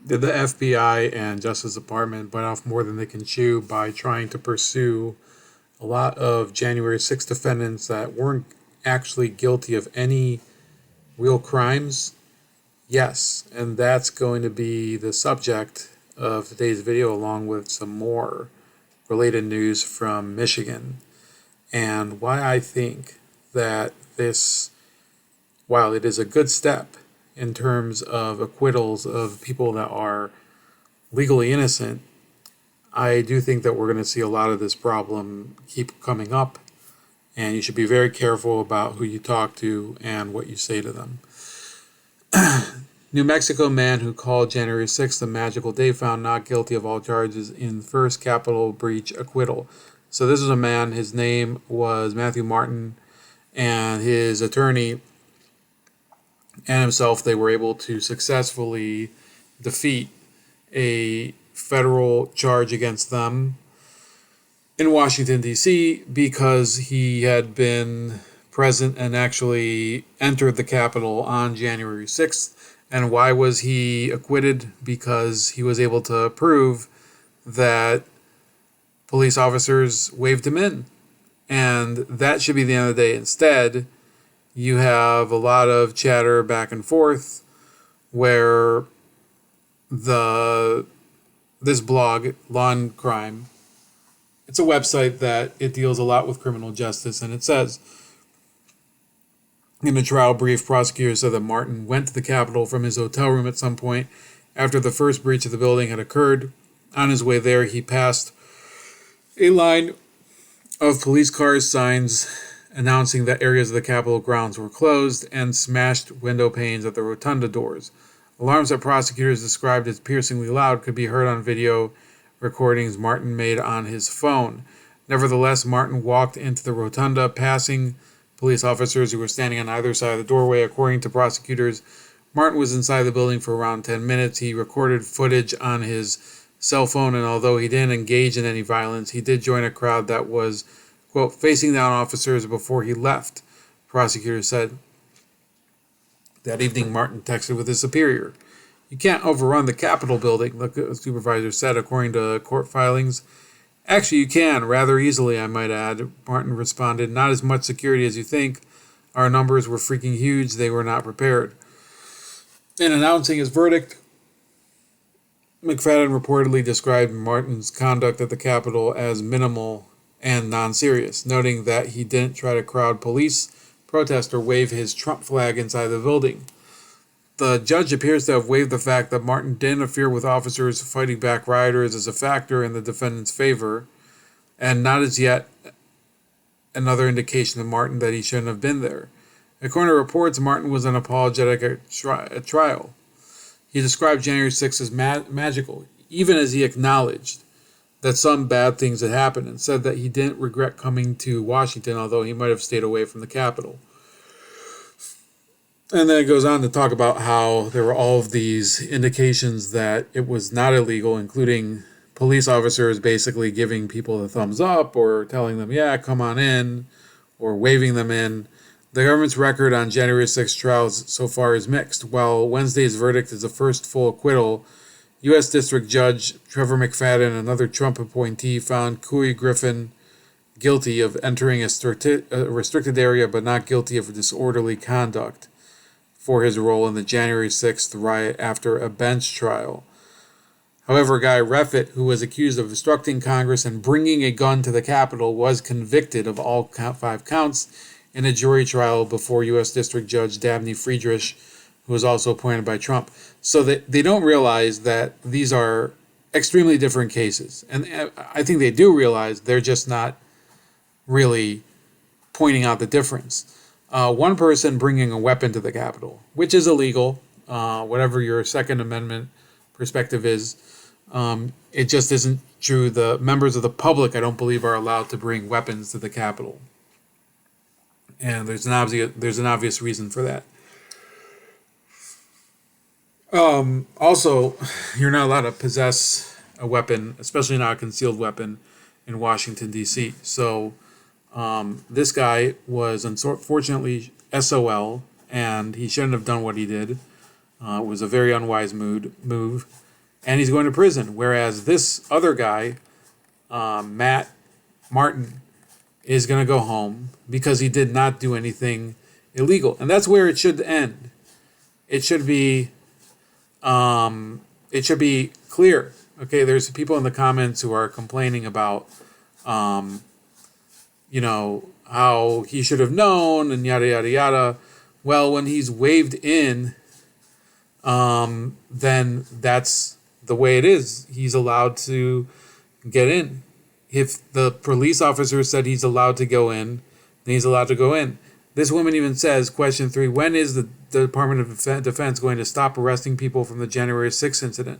the FBI and Justice Department bite off more than they can chew by trying to pursue a lot of January 6th defendants that weren't actually guilty of any real crimes. Yes, and that's going to be the subject of today's video, along with some more related news from Michigan, and why I think that this, while it is a good step in terms of acquittals of people that are legally innocent, I do think that we're going to see a lot of this problem keep coming up, and you should be very careful about who you talk to and what you say to them. New Mexico man who called January 6th a magical day found not guilty of all charges in first Capitol breach acquittal. So this is a man, his name was Matthew Martin, and his attorney and himself, they were able to successfully defeat a federal charge against them in Washington, D.C., because he had been present and actually entered the Capitol on January 6th. And why was he acquitted? Because he was able to prove that police officers waved him in. And that should be the end of the day. Instead, you have a lot of chatter back and forth where this blog, Law and Crime, it's a website that it deals a lot with criminal justice, and it says, in a trial brief, prosecutors said that Martin went to the Capitol from his hotel room at some point after the first breach of the building had occurred. On his way there, he passed a line of police cars' signs announcing that areas of the Capitol grounds were closed and smashed window panes at the rotunda doors. Alarms that prosecutors described as piercingly loud could be heard on video recordings Martin made on his phone. Nevertheless, Martin walked into the rotunda, passing police officers who were standing on either side of the doorway. According to prosecutors, Martin was inside the building for around 10 minutes. He recorded footage on his cell phone, and although he didn't engage in any violence, he did join a crowd that was, quote, facing down officers before he left, prosecutors said. That evening, Martin texted with his superior. "You can't overrun the Capitol building," the supervisor said, according to court filings. "Actually, you can, rather easily, I might add," Martin responded. "Not as much security as you think. Our numbers were freaking huge. They were not prepared." In announcing his verdict, McFadden reportedly described Martin's conduct at the Capitol as minimal and non-serious, noting that he didn't try to crowd police, protest, or wave his Trump flag inside the building. The judge appears to have waived the fact that Martin did interfere with officers fighting back rioters as a factor in the defendant's favor, and not as yet another indication to Martin that he shouldn't have been there. According to reports, Martin was unapologetic at trial. He described January 6th as magical, even as he acknowledged that some bad things had happened, and said that he didn't regret coming to Washington, although he might have stayed away from the Capitol. And then it goes on to talk about how there were all of these indications that it was not illegal, including police officers basically giving people the thumbs up or telling them, yeah, come on in, or waving them in. The government's record on January 6 trials so far is mixed. While Wednesday's verdict is the first full acquittal, U.S. District Judge Trevor McFadden, another Trump appointee, found Couy Griffin guilty of entering a restricted area but not guilty of disorderly conduct for his role in the January 6th riot after a bench trial. However, Guy Reffitt, who was accused of obstructing Congress and bringing a gun to the Capitol, was convicted of all 5 counts in a jury trial before U.S. District Judge Dabney Friedrich, who was also appointed by Trump. So they don't realize that these are extremely different cases. And I think they do realize, they're just not really pointing out the difference. One person bringing a weapon to the Capitol, which is illegal, whatever your Second Amendment perspective is, it just isn't true. The members of the public, I don't believe, are allowed to bring weapons to the Capitol. And there's an obvious reason for that. Also, you're not allowed to possess a weapon, especially not a concealed weapon, in Washington, D.C. So this guy was unfortunately SOL, and he shouldn't have done what he did. It was a very unwise move. and he's going to prison. Whereas this other guy, Matt Martin, is going to go home because he did not do anything illegal. And that's where it should end. It should be clear. Okay, there's people in the comments who are complaining about, how he should have known and yada, yada, yada. Well, when he's waved in, then that's the way it is. He's allowed to get in. If the police officer said he's allowed to go in, then he's allowed to go in. This woman even says, question 3, when is the Department of Defense going to stop arresting people from the January 6th incident?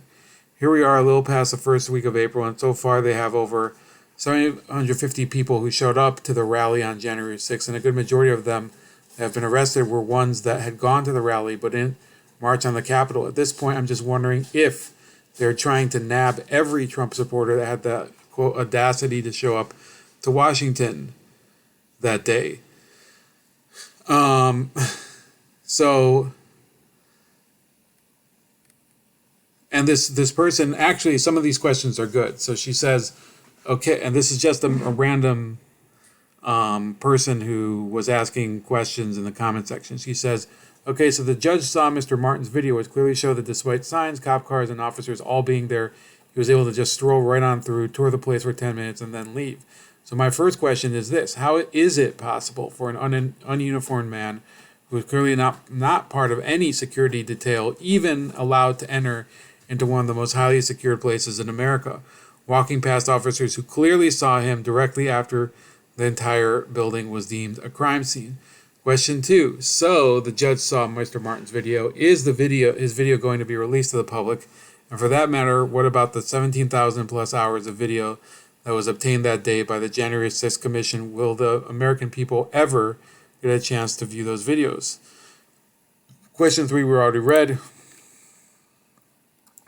Here we are a little past the first week of April, and so far they have over 750 people who showed up to the rally on January 6th, and a good majority of them that have been arrested were ones that had gone to the rally but didn't march on the Capitol. At this point, I'm just wondering if they're trying to nab every Trump supporter that had the, quote, audacity to show up to Washington that day. And this person, actually, some of these questions are good. So she says, okay, and this is just a random person who was asking questions in the comment section. She says, okay, so the judge saw Mr. Martin's video, which clearly showed that despite signs, cop cars, and officers all being there, he was able to just stroll right on through, tour the place for 10 minutes, and then leave. So my first question is this: how is it possible for an ununiformed man who is clearly not part of any security detail, even allowed to enter into one of the most highly secured places in America, walking past officers who clearly saw him directly after the entire building was deemed a crime scene? Question 2. So the judge saw Mr. Martin's video. Is his video going to be released to the public? And for that matter, what about the 17,000 plus hours of video that was obtained that day by the January 6th Commission? Will the American people ever get a chance to view those videos? Question 3 we already read.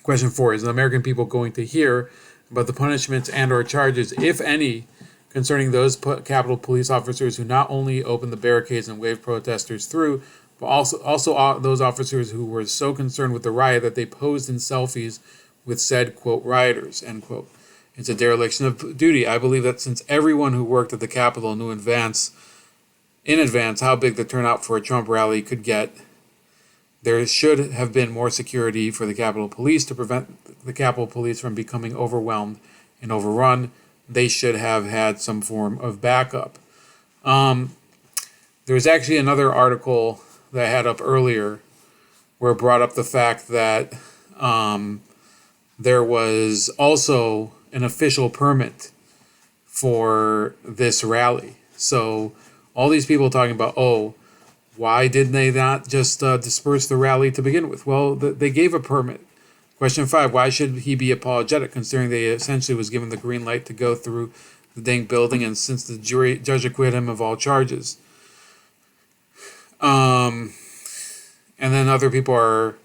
Question 4, is the American people going to hear about the punishments and or charges, if any, concerning those Capitol police officers who not only opened the barricades and waved protesters through, but also those officers who were so concerned with the riot that they posed in selfies with said, quote, rioters, end quote. It's a dereliction of duty. I believe that since everyone who worked at the Capitol knew in advance how big the turnout for a Trump rally could get, there should have been more security for the Capitol Police to prevent the Capitol Police from becoming overwhelmed and overrun. They should have had some form of backup. There was actually another article that I had up earlier where it brought up the fact that there was also an official permit for this rally. So all these people talking about, why didn't they not just disperse the rally to begin with? Well, they gave a permit. Question 5, why should he be apologetic, considering they essentially was given the green light to go through the dang building, and since the judge acquitted him of all charges? And then other people are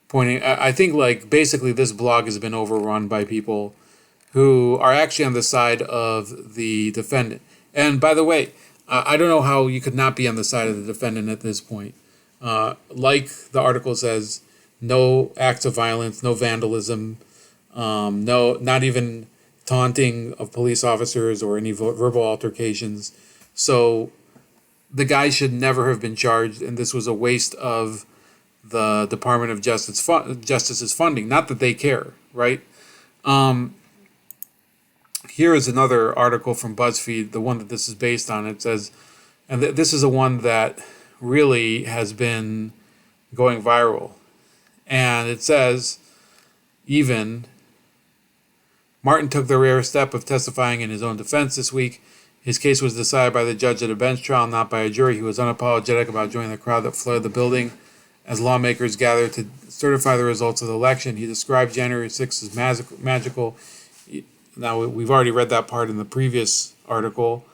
pointing, I think, like, basically this blog has been overrun by people who are actually on the side of the defendant. And by the way, I don't know how you could not be on the side of the defendant at this point. Like the article says, no acts of violence, no vandalism, not even taunting of police officers or any verbal altercations. So the guy should never have been charged, and this was a waste of the Department of Justice's funding. Not that they care, right? Here is another article from BuzzFeed, the one that this is based on. It says, and this is a one that really has been going viral. And it says, even, Martin took the rare step of testifying in his own defense this week. His case was decided by the judge at a bench trial, not by a jury. He was unapologetic about joining the crowd that flooded the building as lawmakers gathered to certify the results of the election. He described January 6th as magical. Now, we've already read that part in the previous article.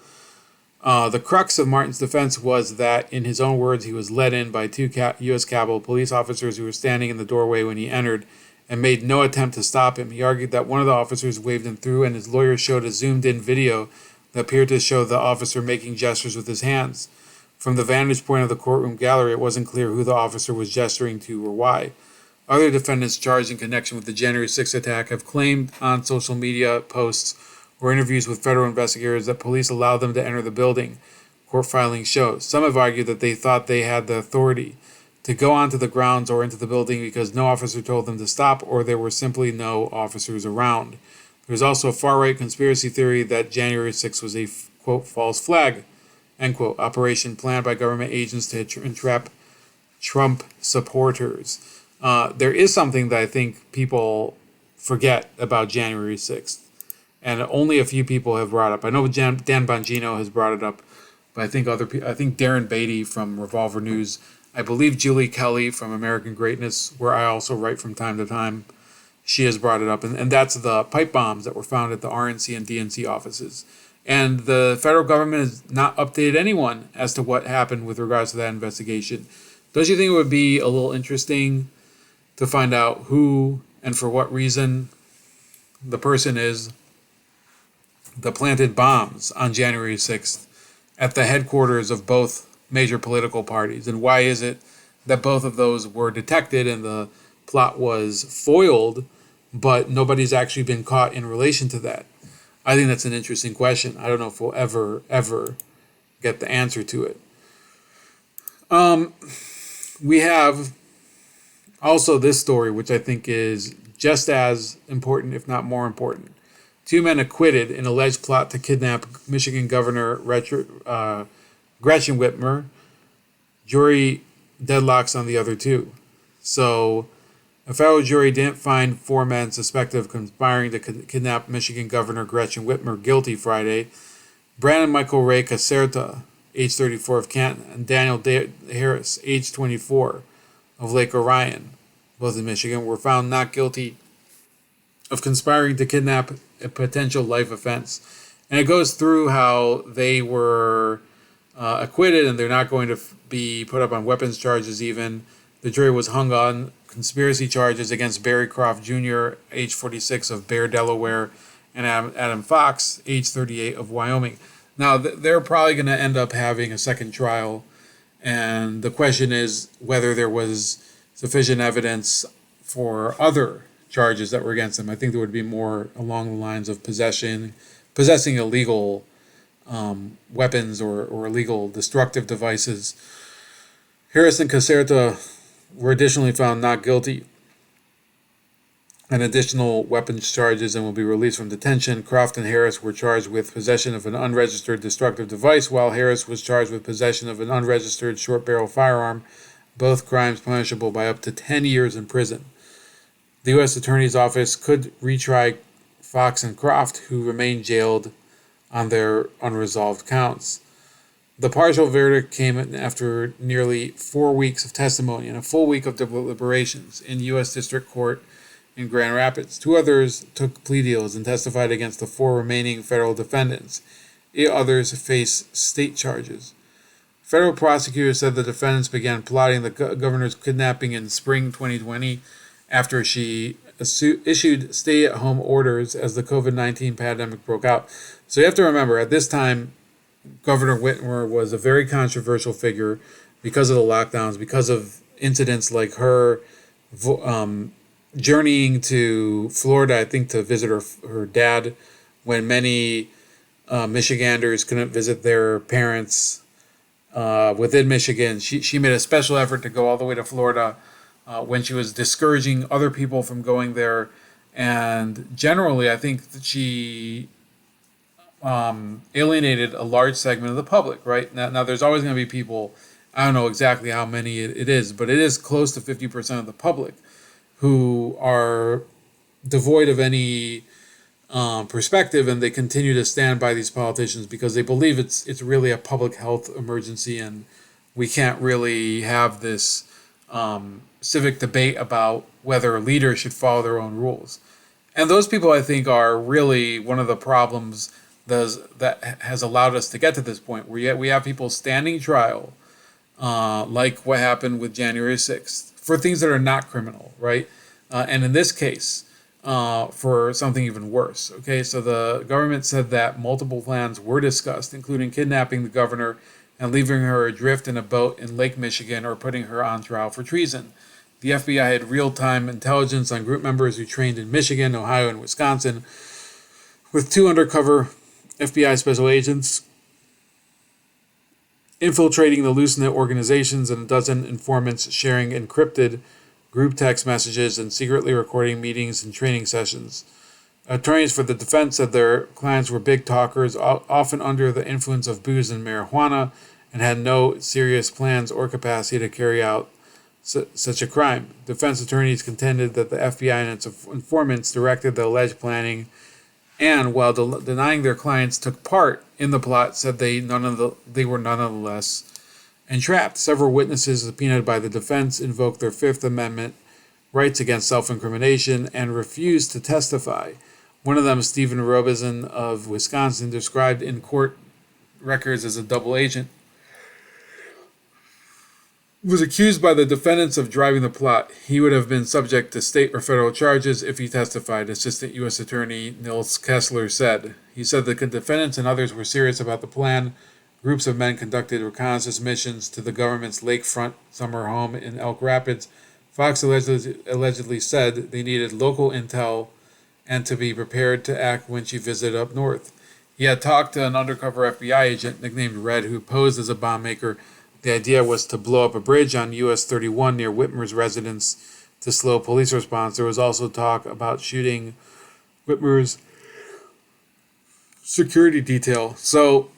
The crux of Martin's defense was that, in his own words, he was led in by two U.S. Capitol police officers who were standing in the doorway when he entered and made no attempt to stop him. He argued that one of the officers waved him through, and his lawyer showed a zoomed-in video that appeared to show the officer making gestures with his hands. From the vantage point of the courtroom gallery, it wasn't clear who the officer was gesturing to or why. Other defendants charged in connection with the January 6th attack have claimed on social media posts or interviews with federal investigators that police allowed them to enter the building, court filings show. Some have argued that they thought they had the authority to go onto the grounds or into the building because no officer told them to stop or there were simply no officers around. There's also a far-right conspiracy theory that January 6th was a, quote, false flag, end quote, operation planned by government agents to entrap Trump supporters. There is something that I think people forget about January 6th, and only a few people have brought up. I know Dan Bongino has brought it up, but I think other people, I think Darren Beatty from Revolver News, I believe Julie Kelly from American Greatness, where I also write from time to time, she has brought it up, and that's the pipe bombs that were found at the RNC and DNC offices. And the federal government has not updated anyone as to what happened with regards to that investigation. Don't you think it would be a little interesting to find out who and for what reason the person is that planted bombs on January 6th at the headquarters of both major political parties? And why is it that both of those were detected and the plot was foiled, but nobody's actually been caught in relation to that? I think that's an interesting question. I don't know if we'll ever get the answer to it. We have also this story, which I think is just as important, if not more important. 2 men acquitted in alleged plot to kidnap Michigan Governor Gretchen Whitmer. Jury deadlocks on the other 2. So a federal jury didn't find 4 men suspected of conspiring to kidnap Michigan Governor Gretchen Whitmer guilty Friday. Brandon Michael Ray Caserta, age 34 of Canton, and Daniel Harris, age 24 of Lake Orion, both in Michigan, were found not guilty of conspiring to kidnap, a potential life offense. And it goes through how they were acquitted and they're not going to be put up on weapons charges even. The jury was hung on conspiracy charges against Barry Croft Jr., age 46 of Bear, Delaware, and Adam Fox, age 38 of Wyoming. Now, they're probably going to end up having a second trial, and the question is whether there was sufficient evidence for other charges that were against them. I think there would be more along the lines of possessing illegal weapons or illegal destructive devices. Harris and Caserta were additionally found not guilty on additional weapons charges and will be released from detention. Croft and Harris were charged with possession of an unregistered destructive device, while Harris was charged with possession of an unregistered short-barrel firearm, both crimes punishable by up to 10 years in prison. The U.S. Attorney's Office could retry Fox and Croft, who remain jailed on their unresolved counts. The partial verdict came after nearly 4 weeks of testimony and a full week of deliberations in U.S. District Court in Grand Rapids. 2 others took plea deals and testified against the 4 remaining federal defendants. 8 others face state charges. Federal prosecutors said the defendants began plotting the governor's kidnapping in spring 2020 after she issued stay-at-home orders as the COVID-19 pandemic broke out. So you have to remember, at this time, Governor Whitmer was a very controversial figure because of the lockdowns, because of incidents like her journeying to Florida, I think, to visit her dad when many Michiganders couldn't visit their parents within Michigan. She made a special effort to go all the way to Florida when she was discouraging other people from going there. And generally, I think that she alienated a large segment of the public, right? Now there's always going to be people, I don't know exactly how many it is, but it is close to 50% of the public who are devoid of any perspective, and they continue to stand by these politicians because they believe it's really a public health emergency, and we can't really have this civic debate about whether leaders should follow their own rules. And those people, I think, are really one of the problems that has allowed us to get to this point where we have people standing trial, like what happened with January 6th, for things that are not criminal, right? And in this case, for something even worse. Okay, so the government said that multiple plans were discussed, including kidnapping the governor and leaving her adrift in a boat in Lake Michigan or putting her on trial for treason. The FBI had real-time intelligence on group members who trained in Michigan, Ohio, and Wisconsin, with 2 undercover FBI special agents infiltrating the loose-knit organizations and a dozen informants sharing encrypted group text messages and secretly recording meetings and training sessions. Attorneys for the defense said their clients were big talkers, often under the influence of booze and marijuana, and had no serious plans or capacity to carry out such a crime. Defense attorneys contended that the FBI and its informants directed the alleged planning, and while denying their clients took part in the plot, said they were nonetheless entrapped. Several witnesses subpoenaed by the defense invoked their Fifth Amendment rights against self-incrimination and refused to testify. One of them, Stephen Robeson of Wisconsin, described in court records as a double agent, was accused by the defendants of driving the plot. He would have been subject to state or federal charges if he testified, Assistant U.S. Attorney Nils Kessler said. He said the defendants and others were serious about the plan. Groups of men conducted reconnaissance missions to the government's lakefront summer home in Elk Rapids. Fox allegedly said they needed local intel and to be prepared to act when she visited up north. He had talked to an undercover FBI agent nicknamed Red who posed as a bomb maker. The idea was to blow up a bridge on US 31 near Whitmer's residence to slow police response. There was also talk about shooting Whitmer's security detail. So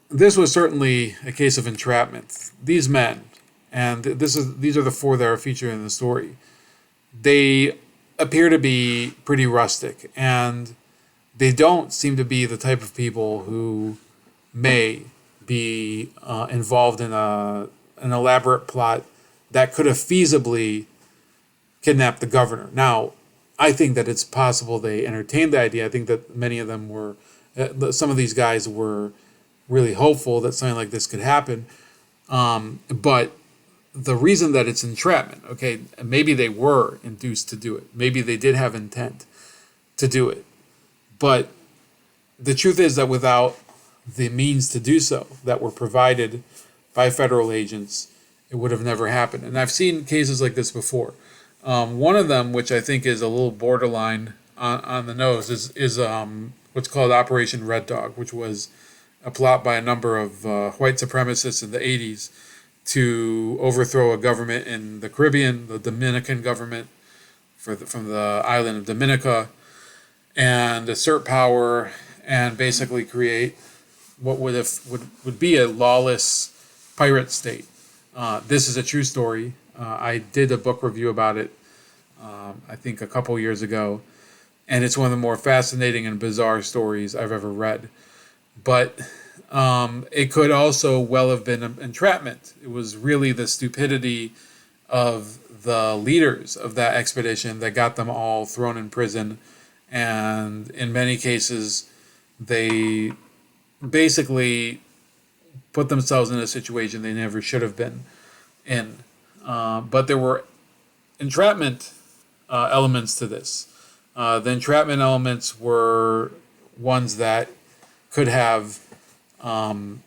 this was certainly a case of entrapment. These men, and these are the 4 that are featured in the story, they appear to be pretty rustic, and they don't seem to be the type of people who may be involved in an elaborate plot that could have feasibly kidnapped the governor. Now, I think that it's possible they entertained the idea. I think that many of them were, some of these guys were really hopeful that something like this could happen. But the reason that it's entrapment, okay, maybe they were induced to do it. Maybe they did have intent to do it. But the truth is that without the means to do so that were provided by federal agents, it would have never happened. And I've seen cases like this before. One of them, which I think is a little borderline on the nose, is what's called Operation Red Dog, which was a plot by a number of white supremacists in the 80s to overthrow a government in the Caribbean, the Dominican government from the island of Dominica, and assert power and basically create what would be a lawless pirate state. This is a true story. I did a book review about it, I think a couple years ago, and it's one of the more fascinating and bizarre stories I've ever read. But it could also well have been an entrapment. It was really the stupidity of the leaders of that expedition that got them all thrown in prison, and in many cases, they basically put themselves in a situation they never should have been in. But there were entrapment elements to this. The entrapment elements were ones that could have,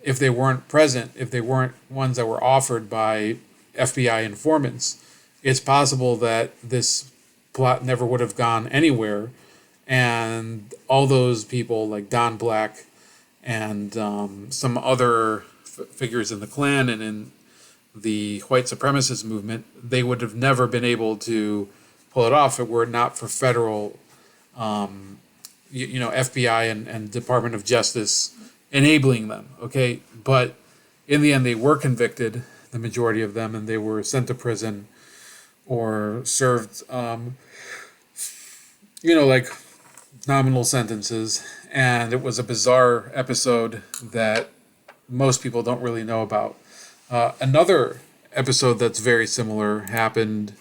if they weren't present, if they weren't ones that were offered by FBI informants, it's possible that this plot never would have gone anywhere. And all those people like Don Black and some other figures in the Klan and in the white supremacist movement, they would have never been able to pull it off if it were not for federal, FBI and Department of Justice enabling them. Okay, but in the end, they were convicted, the majority of them, and they were sent to prison or served, like nominal sentences. And it was a bizarre episode that most people don't really know about. Another episode that's very similar happened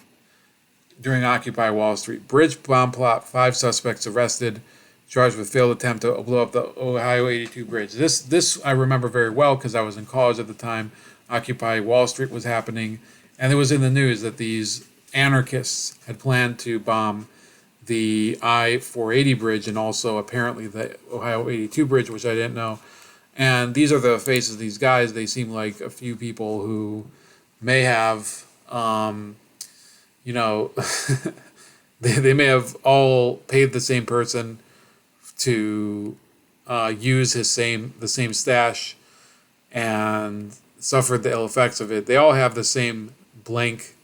during Occupy Wall Street. Bridge bomb plot, 5 suspects arrested, charged with failed attempt to blow up the Ohio 82 bridge. This I remember very well because I was in college at the time. Occupy Wall Street was happening, and it was in the news that these anarchists had planned to bomb the I-480 bridge and also apparently the Ohio 82 bridge, which I didn't know. And these are the faces of these guys. They seem like a few people who may have you know, they may have all paid the same person to use the same stash and suffered the ill effects of it. They all have the same blank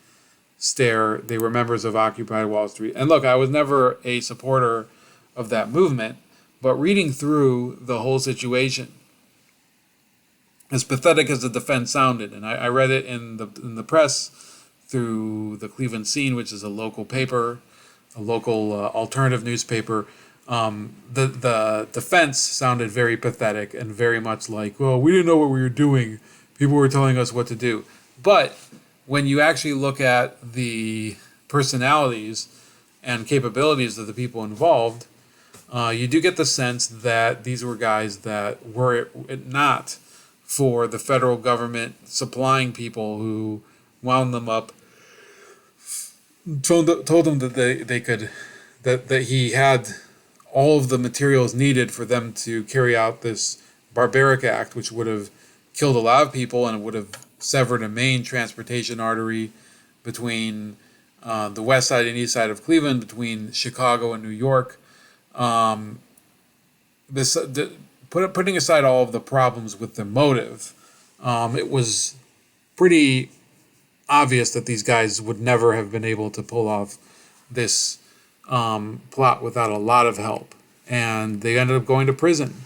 stare. They were members of Occupy Wall Street. And look, I was never a supporter of that movement, but reading through the whole situation, as pathetic as the defense sounded, and I read it in the press through the Cleveland Scene, which is a local paper, a local alternative newspaper. The defense sounded very pathetic and very much like, well, we didn't know what we were doing. People were telling us what to do. But when you actually look at the personalities and capabilities of the people involved, you do get the sense that these were guys that were it not for the federal government supplying people who wound them up, told them that they could, that he had all of the materials needed for them to carry out this barbaric act, which would have killed a lot of people and would have severed a main transportation artery between the west side and east side of Cleveland, between Chicago and New York. Putting aside all of the problems with the motive, it was pretty obvious that these guys would never have been able to pull off this plot without a lot of help. And they ended up going to prison.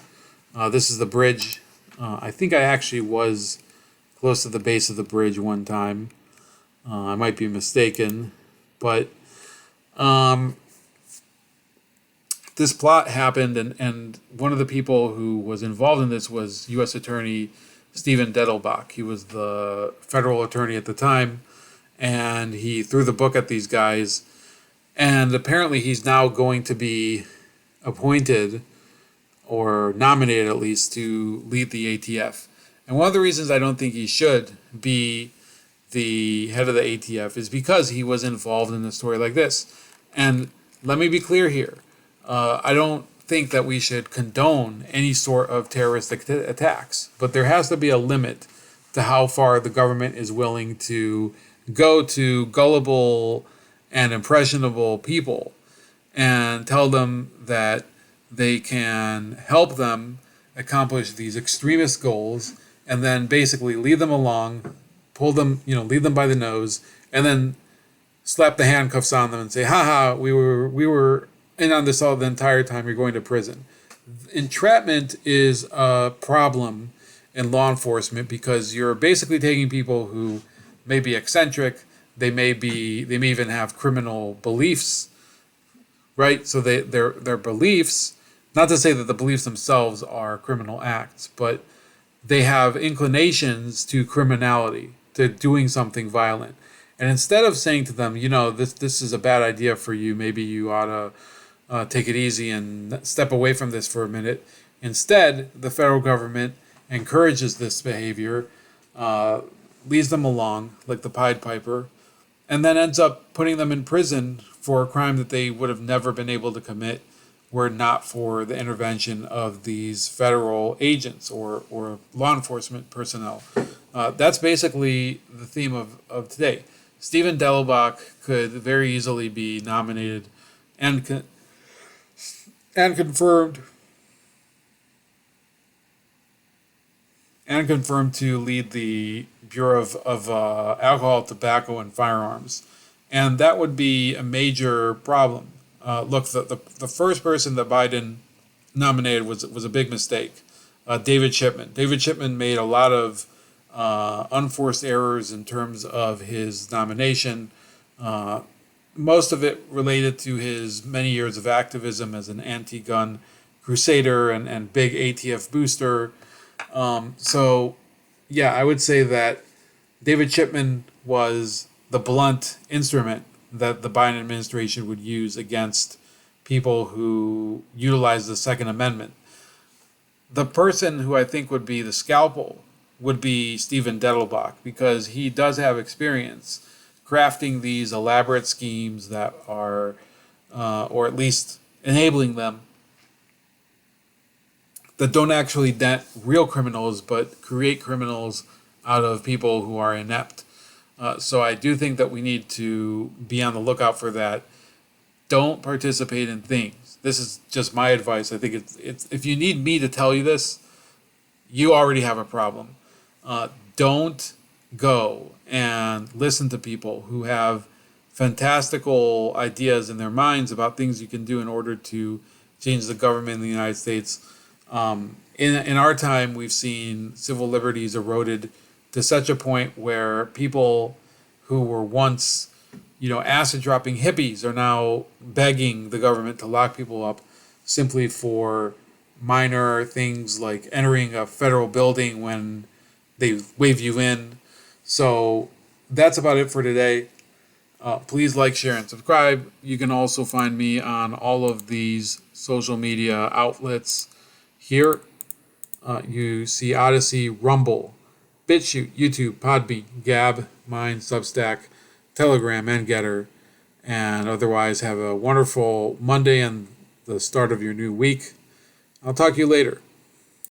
This is the bridge. I think I actually was close to the base of the bridge one time. I might be mistaken. But this plot happened, and one of the people who was involved in this was U.S. Attorney Stephen Dettelbach. He was the federal attorney at the time, and he threw the book at these guys. And apparently he's now going to be appointed, or nominated at least, to lead the ATF. And one of the reasons I don't think he should be the head of the ATF is because he was involved in a story like this. And let me be clear here. I don't think that we should condone any sort of terroristic attacks, but there has to be a limit to how far the government is willing to go to gullible and impressionable people and tell them that they can help them accomplish these extremist goals, and then basically lead them along, lead them by the nose, and then slap the handcuffs on them and say, haha, we were in on this all the entire time, you're going to prison. Entrapment is a problem in law enforcement because you're basically taking people who may be eccentric, they may even have criminal beliefs, right? So their beliefs, not to say that the beliefs themselves are criminal acts, but they have inclinations to criminality, to doing something violent. And instead of saying to them, this is a bad idea for you, maybe you ought to take it easy and step away from this for a minute. Instead, the federal government encourages this behavior, leads them along like the Pied Piper, and then ends up putting them in prison for a crime that they would have never been able to commit were it not for the intervention of these federal agents or law enforcement personnel. That's basically the theme of today. Stephen Dettelbach could very easily be nominated and confirmed to lead the Bureau of Alcohol, Tobacco, and Firearms. And that would be a major problem. Look, the first person that Biden nominated was a big mistake. David Chipman. David Chipman made a lot of unforced errors in terms of his nomination. Most of it related to his many years of activism as an anti-gun crusader and big ATF booster. I would say that David Chipman was the blunt instrument that the Biden administration would use against people who utilize the Second Amendment. The person who I think would be the scalpel would be Stephen Dettelbach, because he does have experience crafting these elaborate schemes that are, or at least enabling them, that don't actually dent real criminals, but create criminals out of people who are inept. So I do think that we need to be on the lookout for that. Don't participate in things. This is just my advice. I think it's if you need me to tell you this, you already have a problem. Don't go and listen to people who have fantastical ideas in their minds about things you can do in order to change the government in the United States. In our time, we've seen civil liberties eroded to such a point where people who were once, acid dropping hippies are now begging the government to lock people up simply for minor things like entering a federal building when they wave you in. So that's about it for today. Please like, share, and subscribe. You can also find me on all of these social media outlets here. You see Odyssey, Rumble, BitChute, YouTube, Podbean, Gab, Mine, Substack, Telegram, and Getter. And otherwise, have a wonderful Monday and the start of your new week. I'll talk to you later.